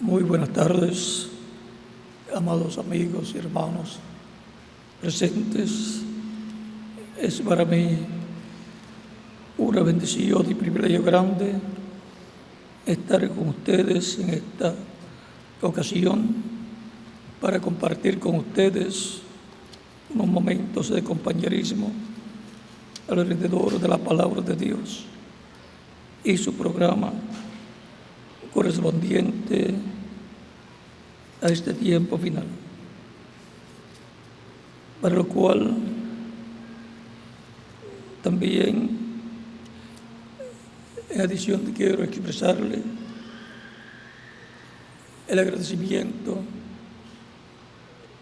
Muy buenas tardes, amados amigos y hermanos presentes. Es para mí una bendición y privilegio grande estar con ustedes en esta ocasión para compartir con ustedes unos momentos de compañerismo alrededor de la palabra de Dios y su programa correspondiente a este tiempo final, para lo cual también en adición quiero expresarle el agradecimiento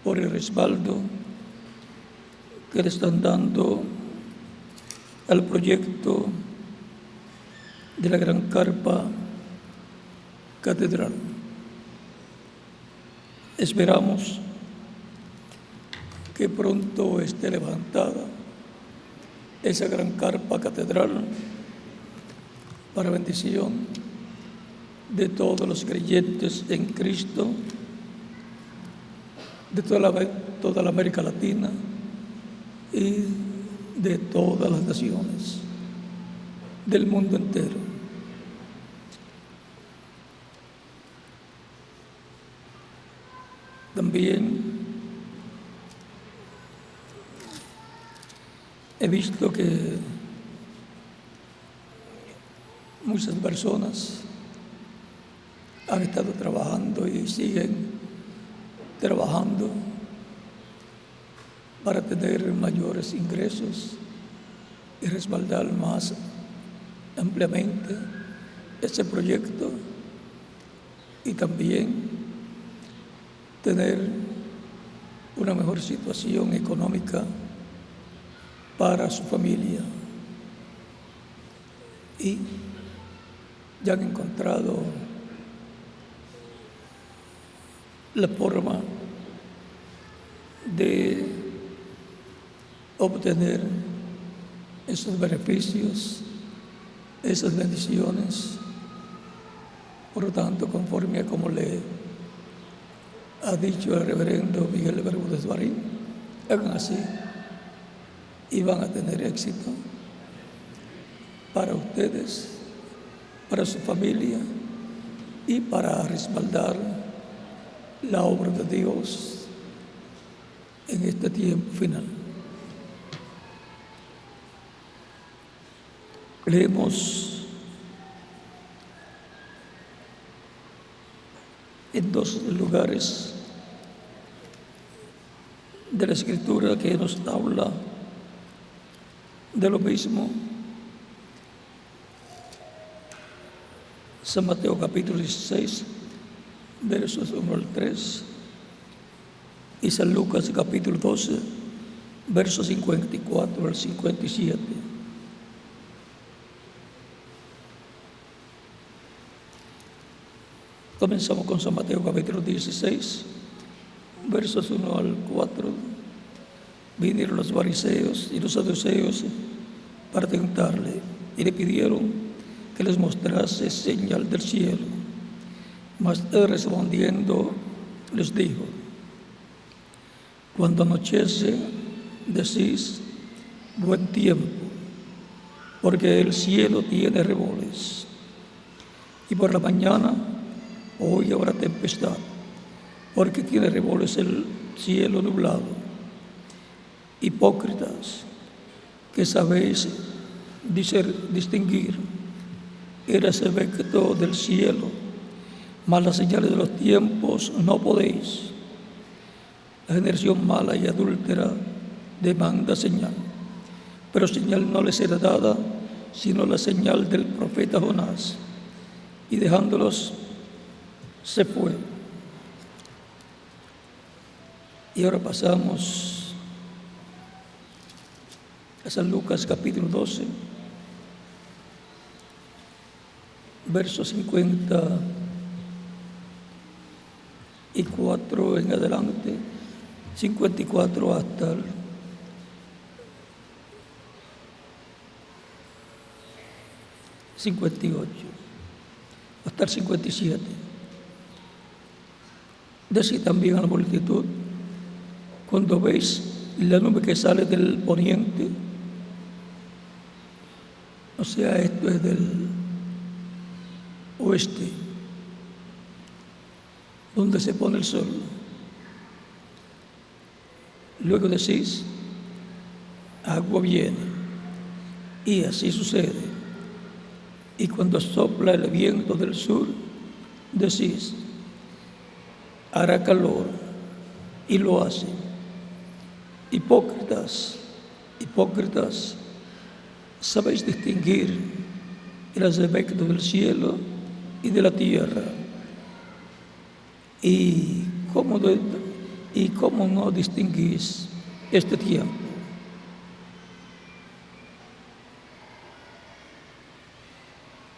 por el respaldo que le están dando al proyecto de la gran carpa catedral. Esperamos que pronto esté levantada esa gran carpa catedral para bendición de todos los creyentes en Cristo, de toda la América Latina y de todas las naciones del mundo entero. También he visto que muchas personas han estado trabajando y siguen trabajando para tener mayores ingresos y respaldar más ampliamente ese proyecto y también tener una mejor situación económica para su familia. Y ya han encontrado la forma de obtener esos beneficios, esas bendiciones. Por lo tanto, conforme a como le ha dicho el reverendo Miguel Bermúdez Barín, hagan así y van a tener éxito para ustedes, para su familia y para respaldar la obra de Dios en este tiempo final. Leemos en dos lugares de la Escritura que nos habla de lo mismo. San Mateo capítulo 16, versos 1 al 3, y San Lucas capítulo 12, versos 54 al 57. Comenzamos con San Mateo capítulo 16, versos 1 al 4. Vinieron los fariseos y los saduceos para tentarle y le pidieron que les mostrase señal del cielo. Mas él respondiendo les dijo: cuando anochece decís buen tiempo, porque el cielo tiene revoles, y por la mañana hoy habrá tempestad, porque tiene revoles el cielo nublado. Hipócritas, que sabéis distinguir el aspecto del cielo, mas las señales de los tiempos no podéis. La generación mala y adúltera demanda señal, pero señal no les será dada, sino la señal del profeta Jonás. Y dejándolos, se fue. Y ahora pasamos a San Lucas capítulo 12, versos 54 en adelante, 54 hasta el 58, hasta el 57. Decí también a la multitud: cuando veis la nube que sale del poniente, o sea, esto es del oeste, donde se pone el sol, luego decís: agua viene. Y así sucede. Y cuando sopla el viento del sur, decís: hará calor. Y lo hace. Hipócritas, hipócritas, sabéis distinguir el aspecto del cielo y de la tierra. ¿Y cómo no distinguís este tiempo?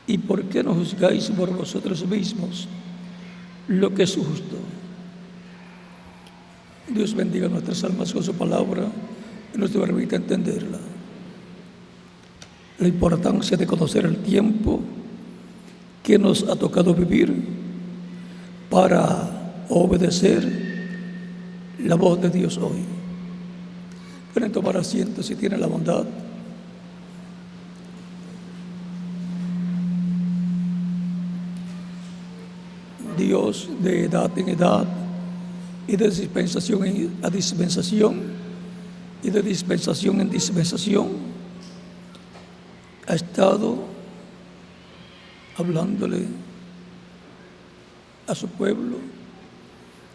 ¿Y por qué no juzgáis por vosotros mismos lo que es justo? Dios bendiga nuestras almas con su palabra y nos permita entenderla. La importancia de conocer el tiempo que nos ha tocado vivir para obedecer la voz de Dios hoy. Pueden tomar asiento si tienen la bondad. Dios de edad en edad y de dispensación a dispensación y de dispensación en dispensación ha estado hablándole a su pueblo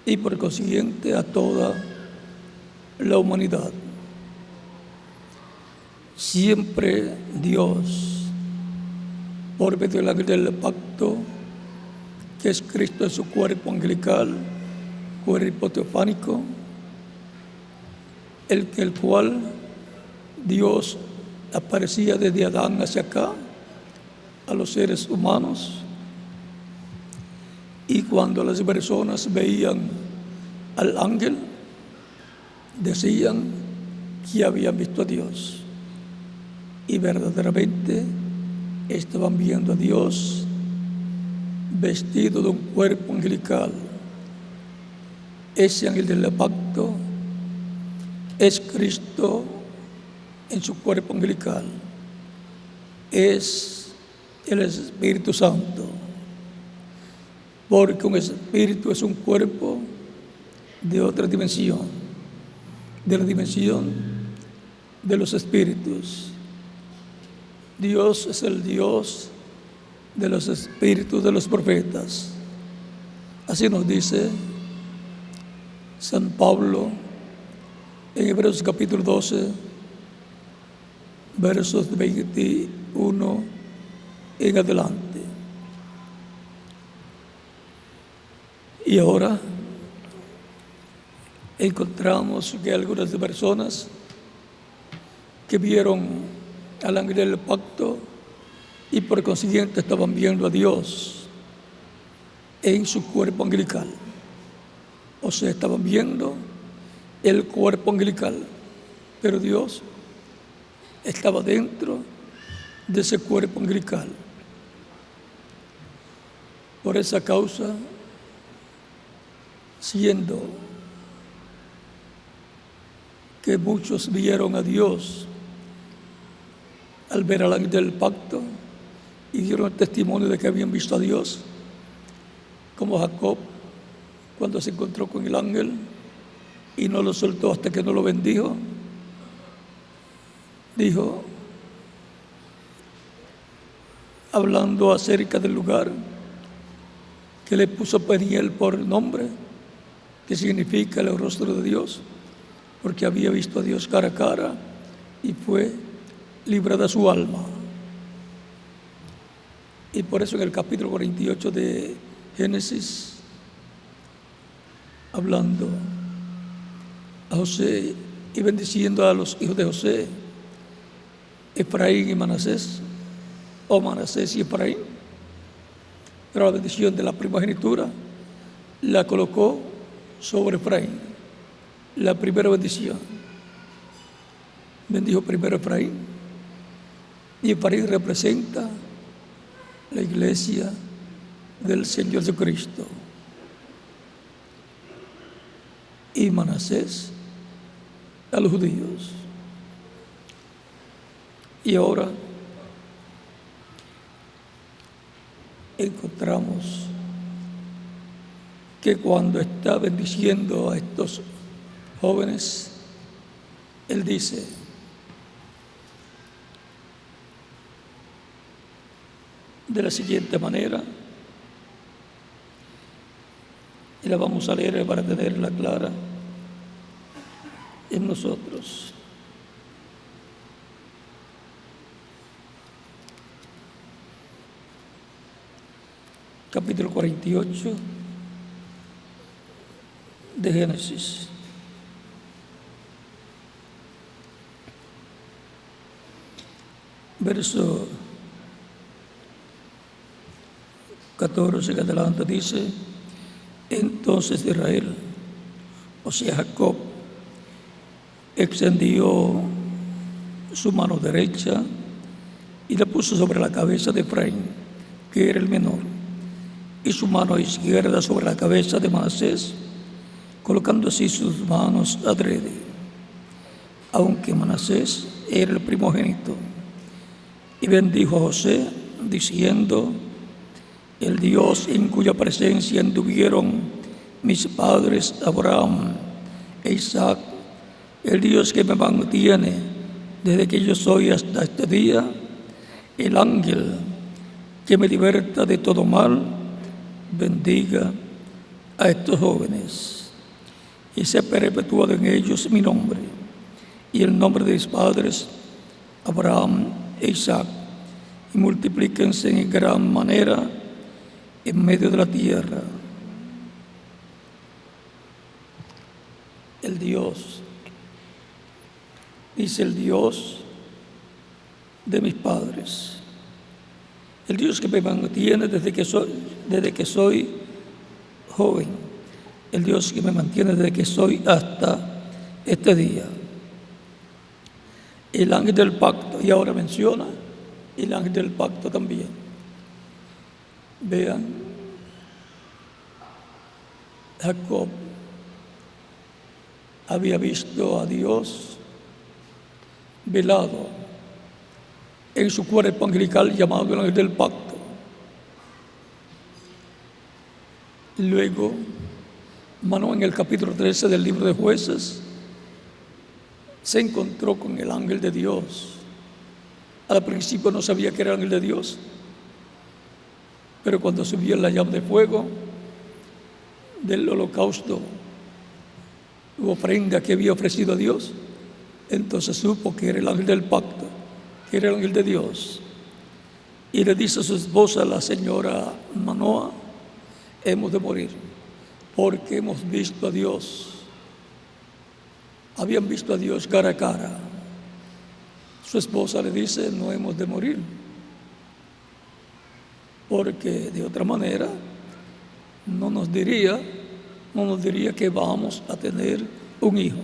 y por consiguiente a toda la humanidad. Siempre Dios, por medio del pacto que es Cristo en su cuerpo angelical, cuerpo teofánico, el cual Dios aparecía desde Adán hacia acá a los seres humanos, y cuando las personas veían al ángel, decían que habían visto a Dios, y verdaderamente estaban viendo a Dios vestido de un cuerpo angelical. Ese ángel del pacto es Cristo en su cuerpo angelical, es el Espíritu Santo, porque un espíritu es un cuerpo de otra dimensión, de la dimensión de los espíritus. Dios es el Dios de los espíritus de los profetas. Así nos dice San Pablo en Hebreos capítulo 12, versos 21 en adelante. Y ahora encontramos que algunas personas que vieron al ángel del pacto y por consiguiente estaban viendo a Dios en su cuerpo angelical. O sea, estaban viendo el cuerpo angelical, pero Dios estaba dentro de ese cuerpo angelical. Por esa causa, siendo que muchos vieron a Dios al ver al ángel del pacto y dieron testimonio de que habían visto a Dios, como Jacob cuando se encontró con el ángel y no lo soltó hasta que no lo bendijo, dijo, hablando acerca del lugar, que le puso Peniel por nombre, que significa el rostro de Dios, porque había visto a Dios cara a cara y fue librada su alma. Y por eso en el capítulo 48 de Génesis, hablando a José y bendiciendo a los hijos de José, Efraín y Manasés, o Manasés y Efraín, pero la bendición de la primogenitura la colocó sobre Efraín, la primera bendición. Bendijo primero Efraín, y Efraín representa la iglesia del Señor Jesucristo. y Manasés a los judíos. Y ahora encontramos que cuando está bendiciendo a estos jóvenes, Él dice: de la siguiente manera, y la vamos a leer para tenerla clara en nosotros. Capítulo 48 de Génesis. Verso 14 en adelante dice: entonces Israel, o sea Jacob, extendió su mano derecha y la puso sobre la cabeza de Efraín, que era el menor, y su mano izquierda sobre la cabeza de Manasés, colocando así sus manos adrede, aunque Manasés era el primogénito. Y bendijo a José, diciendo: el Dios en cuya presencia anduvieron mis padres Abraham e Isaac, el Dios que me mantiene desde que yo soy hasta este día, el ángel que me liberta de todo mal, bendiga a estos jóvenes y sea perpetuado en ellos mi nombre y el nombre de mis padres Abraham e Isaac, y multiplíquense en gran manera en medio de la tierra. El Dios, dice el Dios de mis padres, el Dios que me mantiene desde que soy joven, el Dios que me mantiene desde que soy hasta este día. El ángel del pacto, y ahora menciona el ángel del pacto también. Vean, Jacob había visto a Dios velado en su cuerpo angelical llamado el ángel del pacto. Luego, Manoah, en el capítulo 13 del libro de Jueces, se encontró con el ángel de Dios. Al principio no sabía que era el ángel de Dios, pero cuando subió la llama de fuego del holocausto, la ofrenda que había ofrecido a Dios, entonces supo que era el ángel del pacto, que era el ángel de Dios. Y le dice a su esposa, la señora Manoah: hemos de morir porque hemos visto a Dios. Habían visto a Dios cara a cara. Su esposa le dice: no hemos de morir, porque de otra manera no nos diría que vamos a tener un hijo.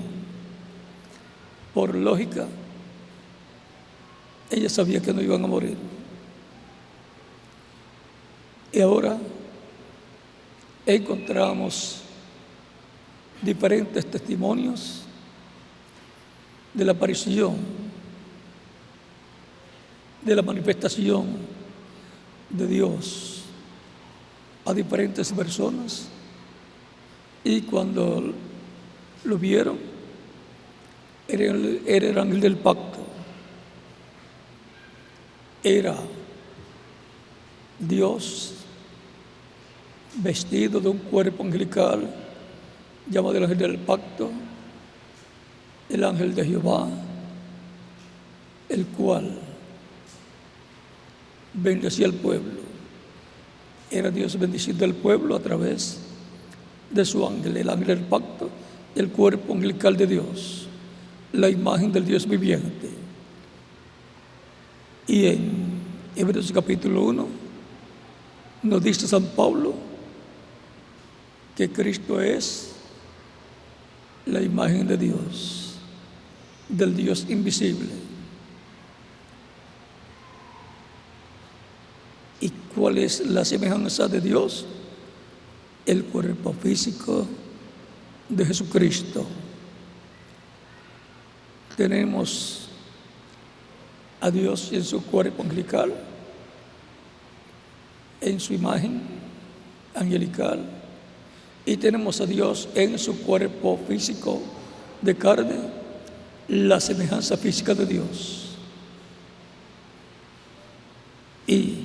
Por lógica, ella sabía que no iban a morir. Y ahora encontramos diferentes testimonios de la aparición, de la manifestación de Dios a diferentes personas, y cuando lo vieron, era el ángel del pacto, era Dios vestido de un cuerpo angelical llamado el ángel del pacto, el ángel de Jehová, el cual bendecía al pueblo. Era Dios bendiciendo al pueblo a través de su ángel, el ángel del pacto, el cuerpo angelical de Dios, la imagen del Dios viviente. Y en Hebreos capítulo 1 nos dice San Pablo que Cristo es la imagen de Dios, del Dios invisible. ¿Y cuál es la semejanza de Dios? El cuerpo físico de Jesucristo. Tenemos a Dios en su cuerpo angelical, en su imagen angelical, y tenemos a Dios en su cuerpo físico de carne, la semejanza física de Dios. Y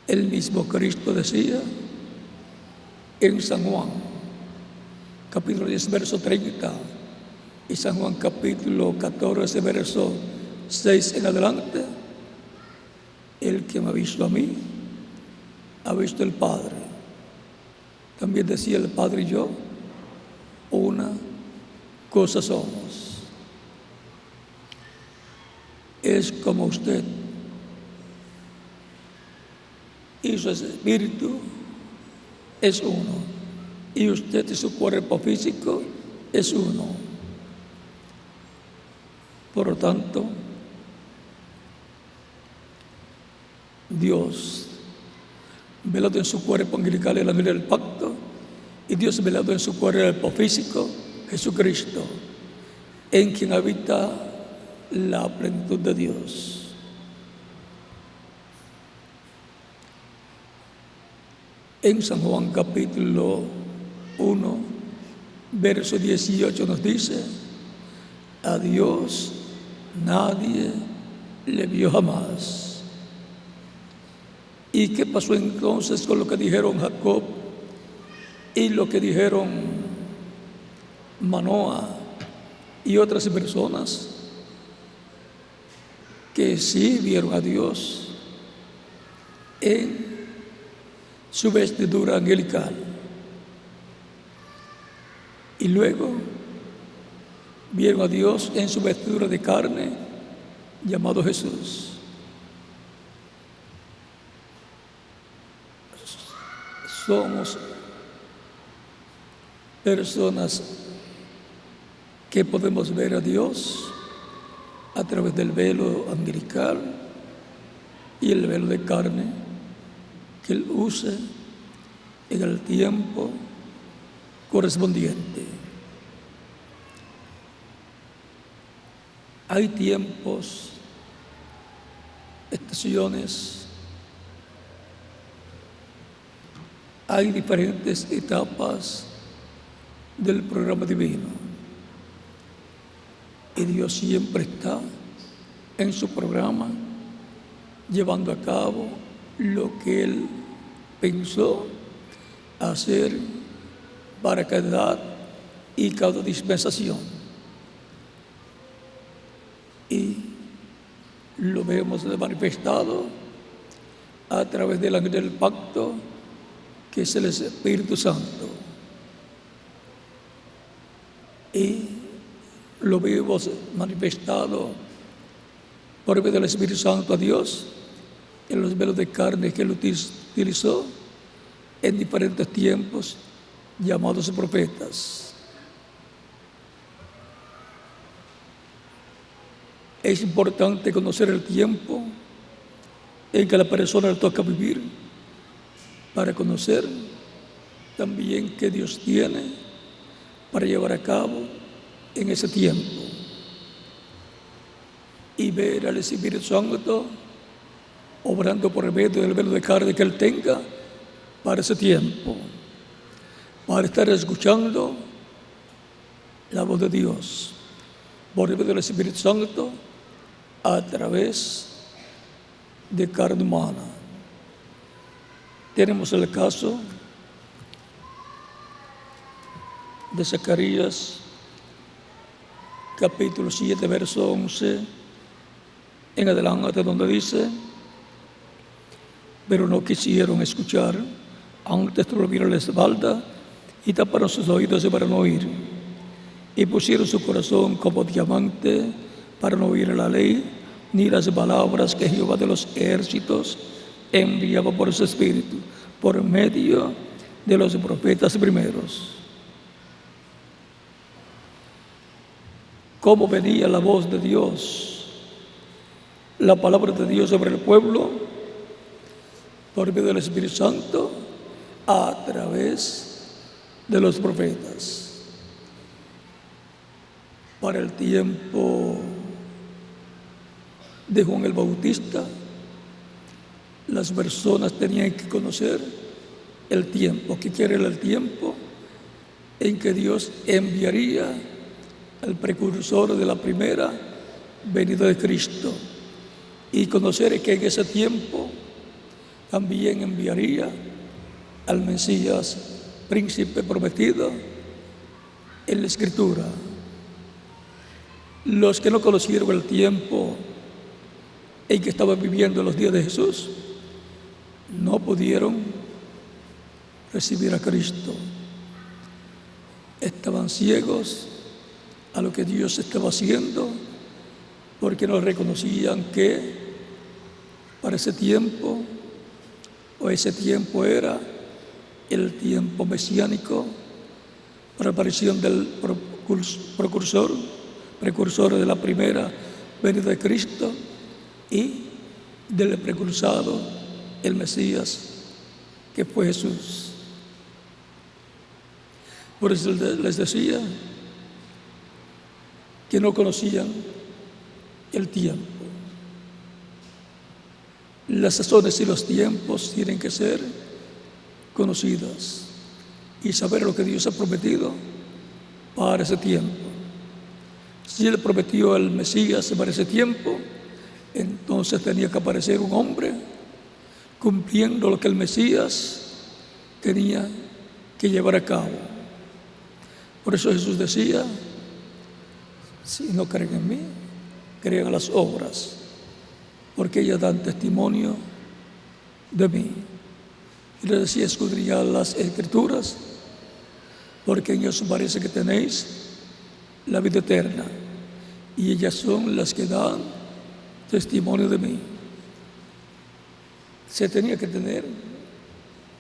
el mismo Cristo decía en San Juan, capítulo 10, verso 30, y San Juan capítulo 14, verso 6 en adelante: el que me ha visto a mí, ha visto el Padre. También decía: el Padre y yo, una cosa somos. Es como usted y su espíritu es uno, y usted y su cuerpo físico es uno. Por lo tanto, Dios velado en su cuerpo angelical, el ángel del pacto, y Dios velado en su cuerpo físico, Jesucristo, en quien habita la plenitud de Dios. En San Juan capítulo 1, verso 18 nos dice: a Dios nadie le vio jamás. ¿Y qué pasó entonces con lo que dijeron Jacob y lo que dijeron Manoah y otras personas que sí vieron a Dios en su vestidura angelical? Y luego vieron a Dios en su vestidura de carne, llamado Jesús. Somos personas que podemos ver a Dios a través del velo angelical y el velo de carne que Él use en el tiempo correspondiente. Hay tiempos, estaciones, hay diferentes etapas del programa divino, y Dios siempre está en su programa llevando a cabo lo que Él pensó hacer para cada edad y cada dispensación. Y lo vemos manifestado a través del ángel del pacto, que es el Espíritu Santo. Y lo vemos manifestado por medio del Espíritu Santo a Dios en los velos de carne que Él utilizó en diferentes tiempos, llamados profetas. Es importante conocer el tiempo en que a la persona le toca vivir, para conocer también qué Dios tiene para llevar a cabo en ese tiempo, y ver al Espíritu Santo obrando por medio del velo de carne que Él tenga para ese tiempo, para estar escuchando la voz de Dios por medio del Espíritu Santo a través de carne humana. Tenemos el caso de Zacarías capítulo 7, verso 11 en adelante, donde dice: pero no quisieron escuchar, antes volvieron la espalda y taparon sus oídos para no oír, y pusieron su corazón como diamante para no oír la ley ni las palabras que Jehová de los ejércitos enviaba por su espíritu, por medio de los profetas primeros. ¿Cómo venía la voz de Dios, la palabra de Dios sobre el pueblo? Por medio del Espíritu Santo, a través de los profetas. Para el tiempo de Juan el Bautista, las personas tenían que conocer el tiempo. ¿Qué quiere el tiempo? En que Dios enviaría al precursor de la primera venida de Cristo, y conocer que en ese tiempo también enviaría al Mesías, príncipe prometido en la Escritura. Los que no conocieron el tiempo en que estaban viviendo los días de Jesús no pudieron recibir a Cristo. Estaban ciegos a lo que Dios estaba haciendo, porque no reconocían que para ese tiempo, o ese tiempo era el tiempo mesiánico para la aparición del precursor de la primera venida de Cristo y del precursado, el Mesías, que fue Jesús. Por eso les decía que no conocían el tiempo. Las sazones y los tiempos tienen que ser conocidas y saber lo que Dios ha prometido para ese tiempo. Si Él prometió al Mesías para ese tiempo, entonces tenía que aparecer un hombre cumpliendo lo que el Mesías tenía que llevar a cabo. Por eso Jesús decía: si no creen en mí, crean las obras, porque ellas dan testimonio de mí. Y les decía: escudriñad las Escrituras, porque en ellas parece que tenéis la vida eterna, y ellas son las que dan testimonio de mí. Se tenía que tener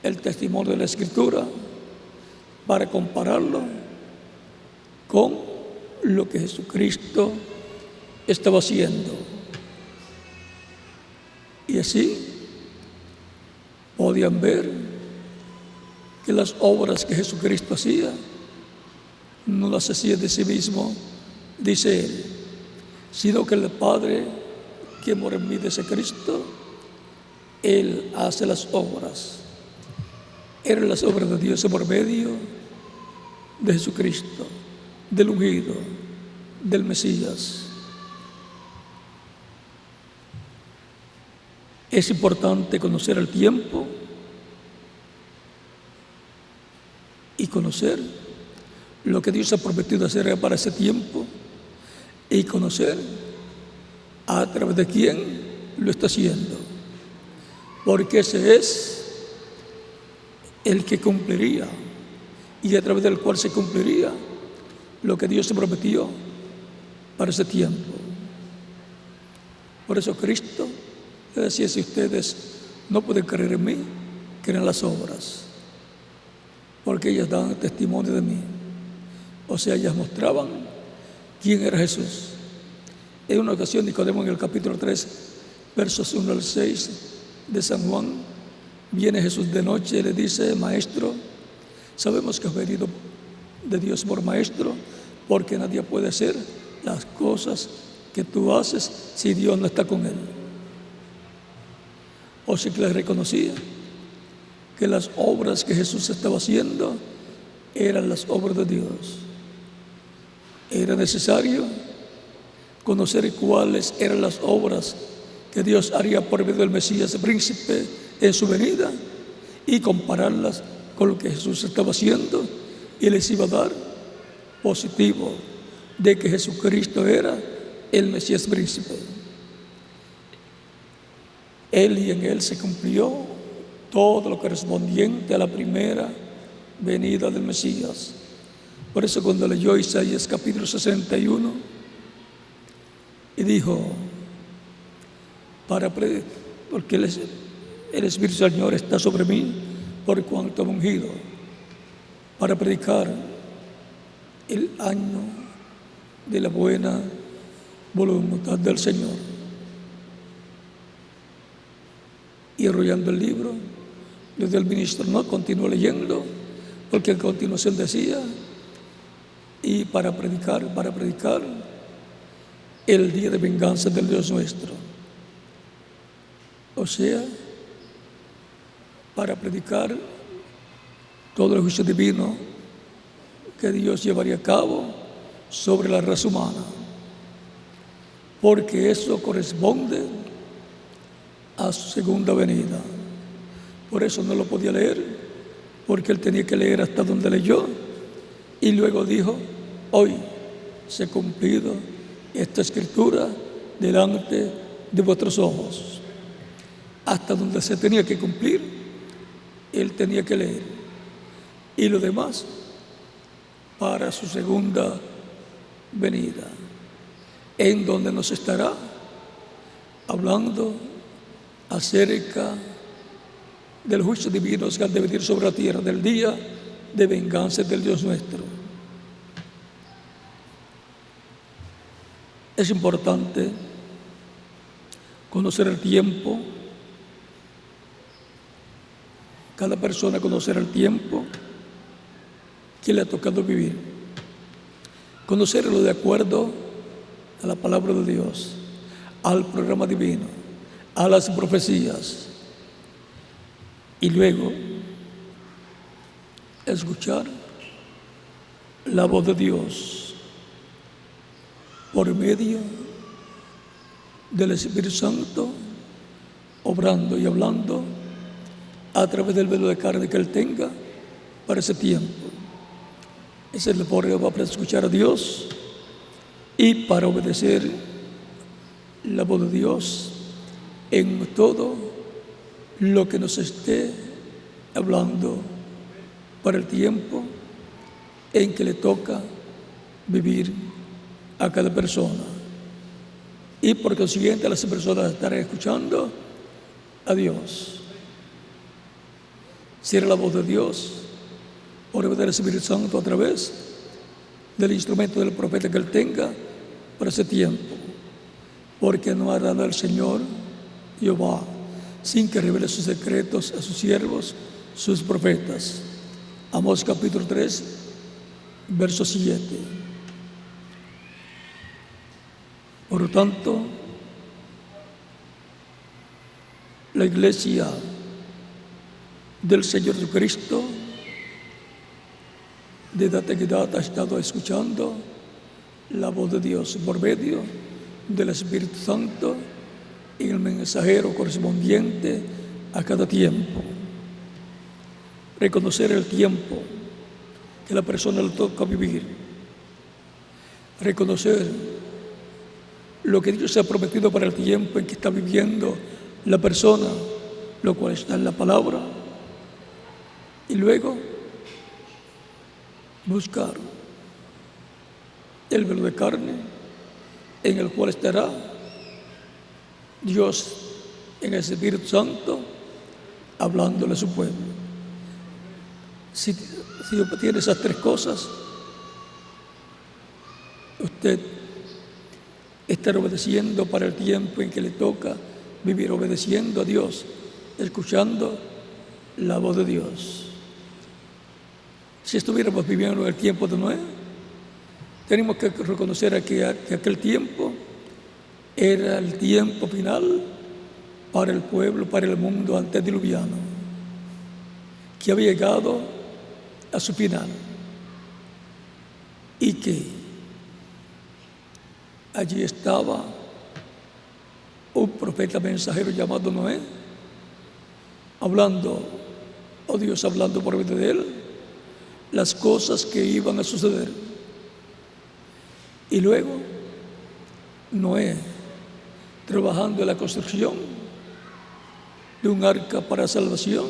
el testimonio de la Escritura para compararlo con lo que Jesucristo estaba haciendo. Y así podían ver que las obras que Jesucristo hacía no las hacía de sí mismo, dice Él, sino que el Padre que mora en mí, dice Cristo, Él hace las obras. Eran las obras de Dios por medio de Jesucristo, del ungido, del Mesías. Es importante conocer el tiempo y conocer lo que Dios ha prometido hacer para ese tiempo, y conocer a través de quién lo está haciendo, porque ese es el que cumpliría y a través del cual se cumpliría lo que Dios se prometió para ese tiempo. Por eso Cristo le decía: si ustedes no pueden creer en mí, crean las obras, porque ellas dan testimonio de mí. O sea, ellas mostraban quién era Jesús. En una ocasión, Nicodemo, en el capítulo 3, versos 1 al 6 de San Juan, viene Jesús de noche y le dice: Maestro, sabemos que has venido de Dios por maestro, porque nadie puede hacer las cosas que tú haces si Dios no está con él. O sea que le reconocía que las obras que Jesús estaba haciendo eran las obras de Dios. Era necesario conocer cuáles eran las obras que Dios haría por medio del Mesías, el príncipe, en su venida, y compararlas con lo que Jesús estaba haciendo, y les iba a dar positivo de que Jesucristo era el Mesías príncipe. Él y en Él se cumplió todo lo correspondiente a la primera venida del Mesías. Por eso cuando leyó Isaías capítulo 61 y dijo, porque el Espíritu del Señor está sobre mí, por cuanto me ha ungido para predicar el año de la buena voluntad del Señor. Y enrollando el libro, desde el ministro no continuó leyendo, porque a continuación decía, y para predicar el día de venganza del Dios nuestro. O sea, para predicar todo el juicio divino que Dios llevaría a cabo sobre la raza humana, porque eso corresponde a su segunda venida. Por eso no lo podía leer, porque él tenía que leer hasta donde leyó, y luego dijo, hoy se ha cumplido esta escritura delante de vuestros ojos. Hasta donde se tenía que cumplir, él tenía que leer, y lo demás para su segunda venida, en donde nos estará hablando acerca del juicio divino que ha de venir sobre la tierra, del día de venganza del Dios nuestro. Es importante conocer el tiempo, cada persona conocer el tiempo que le ha tocado vivir, conocerlo de acuerdo a la palabra de Dios, al programa divino, a las profecías, y luego escuchar la voz de Dios por medio del Espíritu Santo, obrando y hablando a través del velo de carne que Él tenga para ese tiempo. Ese es el programa para escuchar a Dios y para obedecer la voz de Dios en todo lo que nos esté hablando para el tiempo en que le toca vivir a cada persona. Y por consiguiente las personas estarán escuchando a Dios. Si era la voz de Dios, por medio del Espíritu Santo a través del instrumento del profeta que Él tenga para ese tiempo, porque no hará nada el Señor Jehová sin que revele sus secretos a sus siervos, sus profetas. Amós capítulo 3, verso 7. Por lo tanto, la iglesia del Señor Jesucristo de edad en edad ha estado escuchando la voz de Dios por medio del Espíritu Santo y el mensajero correspondiente a cada tiempo. Reconocer el tiempo que la persona le toca vivir, reconocer lo que Dios ha prometido para el tiempo en que está viviendo la persona, lo cual está en la palabra, y luego buscar el velo de carne en el cual estará Dios en el Espíritu Santo hablándole a su pueblo. Si tiene esas tres cosas, usted estará obedeciendo para el tiempo en que le toca vivir, obedeciendo a Dios, escuchando la voz de Dios. Si estuviéramos viviendo en el tiempo de Noé, tenemos que reconocer que aquel tiempo era el tiempo final para el pueblo, para el mundo antediluviano, que había llegado a su final y que allí estaba un profeta mensajero llamado Noé, hablando, o Dios hablando por medio de él, las cosas que iban a suceder. Y luego Noé trabajando en la construcción de un arca para salvación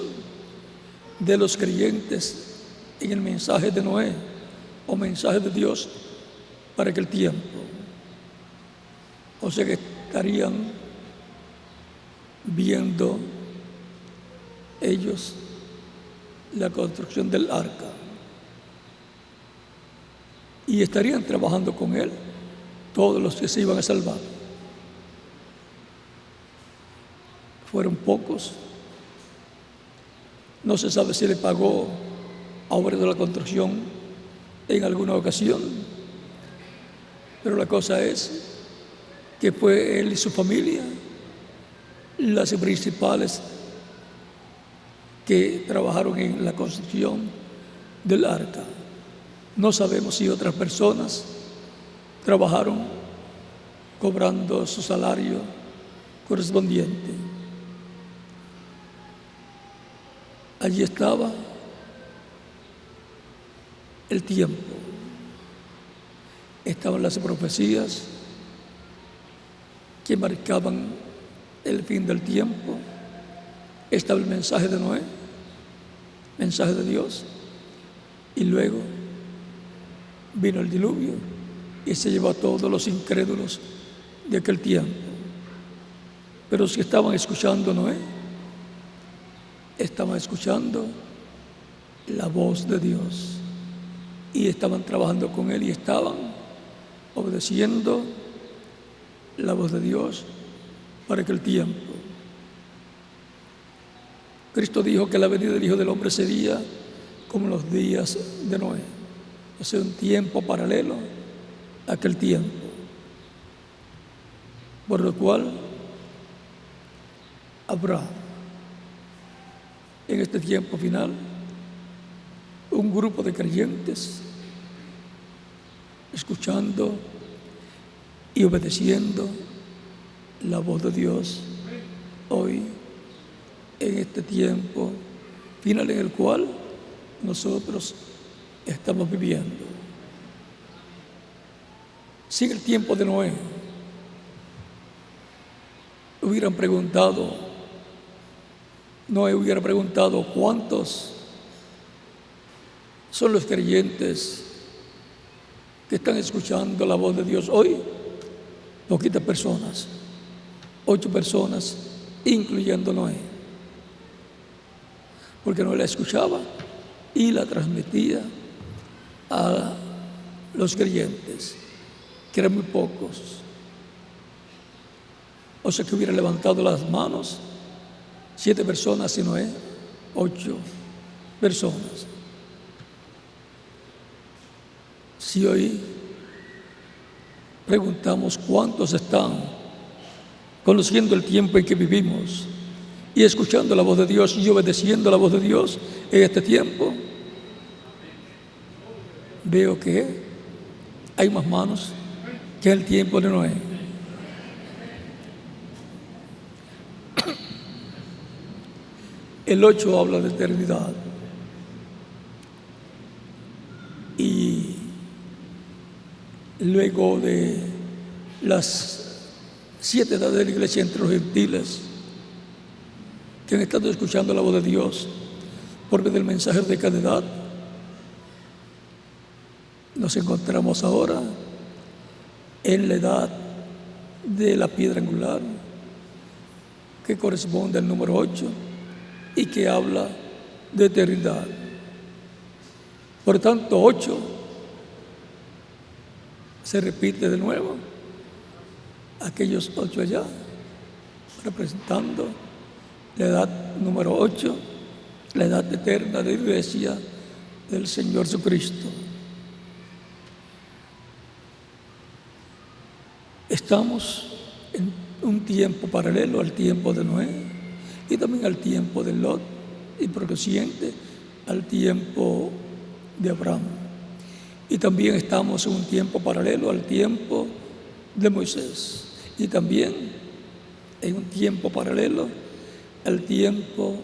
de los creyentes en el mensaje de Noé o mensaje de Dios para aquel tiempo. O sea que estarían viendo ellos la construcción del arca y estarían trabajando con él todos los que se iban a salvar. Fueron pocos, no se sabe si le pagó obras de la construcción en alguna ocasión, pero la cosa es que fue él y su familia las principales que trabajaron en la construcción del arca. No sabemos si otras personas trabajaron cobrando su salario correspondiente. Allí estaba el tiempo, estaban las profecías que marcaban el fin del tiempo, estaba el mensaje de Noé, mensaje de Dios, y luego vino el diluvio y se llevó a todos los incrédulos de aquel tiempo. Pero si estaban escuchando Noé, estaban escuchando la voz de Dios y estaban trabajando con él y estaban obedeciendo la voz de Dios para aquel tiempo. Cristo dijo que la venida del Hijo del Hombre sería como los días de Noé, o sea, un tiempo paralelo a aquel tiempo, por lo cual habrá en este tiempo final un grupo de creyentes escuchando y obedeciendo la voz de Dios hoy en este tiempo final en el cual nosotros estamos viviendo. Si en el tiempo de Noé Noé hubiera preguntado cuántos son los creyentes que están escuchando la voz de Dios hoy, poquitas personas, 8 personas, incluyendo Noé, porque Noé la escuchaba y la transmitía a los creyentes, que eran muy pocos. O sea que hubiera levantado las manos 7 personas y Noé 8 personas. Si hoy preguntamos cuántos están conociendo el tiempo en que vivimos y escuchando la voz de Dios y obedeciendo la voz de Dios en este tiempo, veo que hay más manos que en el tiempo de Noé. El 8 habla de eternidad y luego de las 7 edades de la iglesia entre los gentiles que han estado escuchando la voz de Dios por medio del mensaje de cada edad, nos encontramos ahora en la edad de la piedra angular, que corresponde al número 8 y que habla de eternidad. Por tanto, 8 se repite de nuevo, aquellos 8 allá, representando la edad número 8, la edad eterna de la iglesia del Señor Jesucristo. Estamos en un tiempo paralelo al tiempo de Noé y también al tiempo de Lot y por consiguiente al tiempo de Abraham. Y también estamos en un tiempo paralelo al tiempo de Moisés y también en un tiempo paralelo al tiempo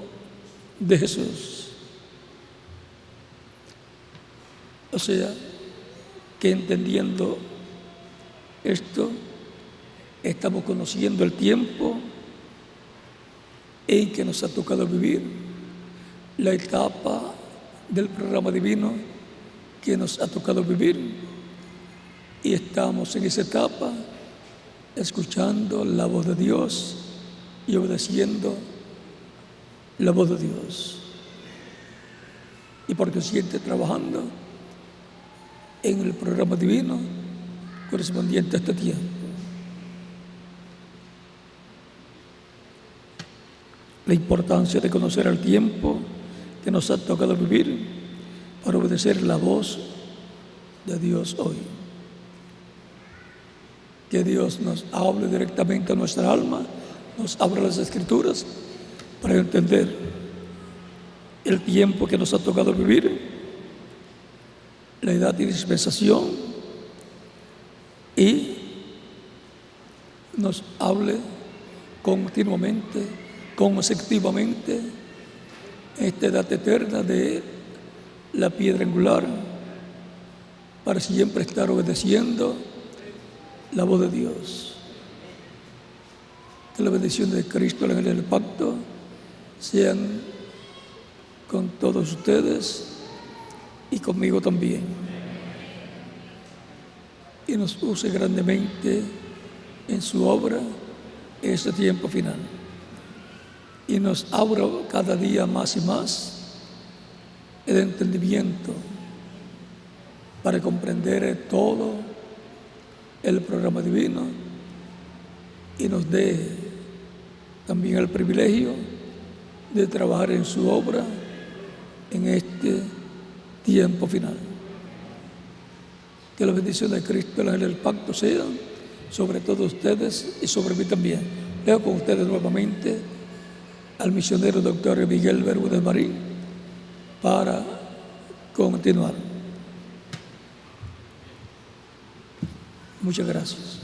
de Jesús. O sea, que entendiendo esto, estamos conociendo el tiempo en que nos ha tocado vivir, la etapa del programa divino que nos ha tocado vivir, y estamos en esa etapa escuchando la voz de Dios y obedeciendo la voz de Dios, y por consiguiente trabajando en el programa divino correspondiente a este tiempo. La importancia de conocer el tiempo que nos ha tocado vivir para obedecer la voz de Dios hoy. Que Dios nos hable directamente a nuestra alma, nos abra las Escrituras para entender el tiempo que nos ha tocado vivir, la edad y dispensación, y nos hable continuamente, consecutivamente, esta edad eterna de la piedra angular, para siempre estar obedeciendo la voz de Dios. Que la bendición de Cristo, el ángel del pacto, sean con todos ustedes y conmigo también, y nos use grandemente en su obra en este tiempo final, y nos abra cada día más y más el entendimiento para comprender todo el programa divino, y nos dé también el privilegio de trabajar en su obra en este tiempo final. Que la bendición de Cristo, el ángel del pacto, sea sobre todos ustedes y sobre mí también. Leo con ustedes nuevamente al misionero doctor Miguel Bermúdez Marín para continuar. Muchas gracias.